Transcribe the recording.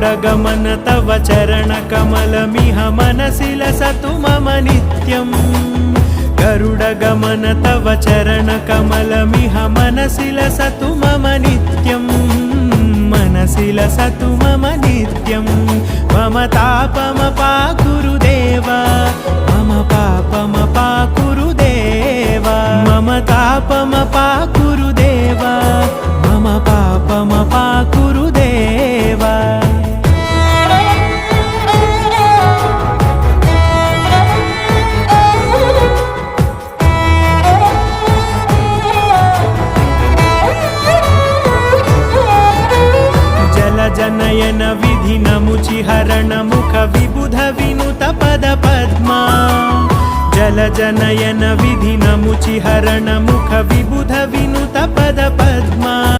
गरुडगमन तव चरणकमलमिह मनसि लसतु मम नित्यम् गरुडगमन तव चरणकमलमिह मनसि लसतु मम नित्यम् मनसि लसतु मम नित्यम् मम तापमपाकुरु देव मम पापमपाकुरु देव मम तापमपाकुरु देव मम पापमपाकुरु देव जनयन विधिनमुचिहरण मुख विबुध विनुत पद पद्मा जल जनयन विधिनमुचिहरण मुख विबुध विनुत पद पद्मा।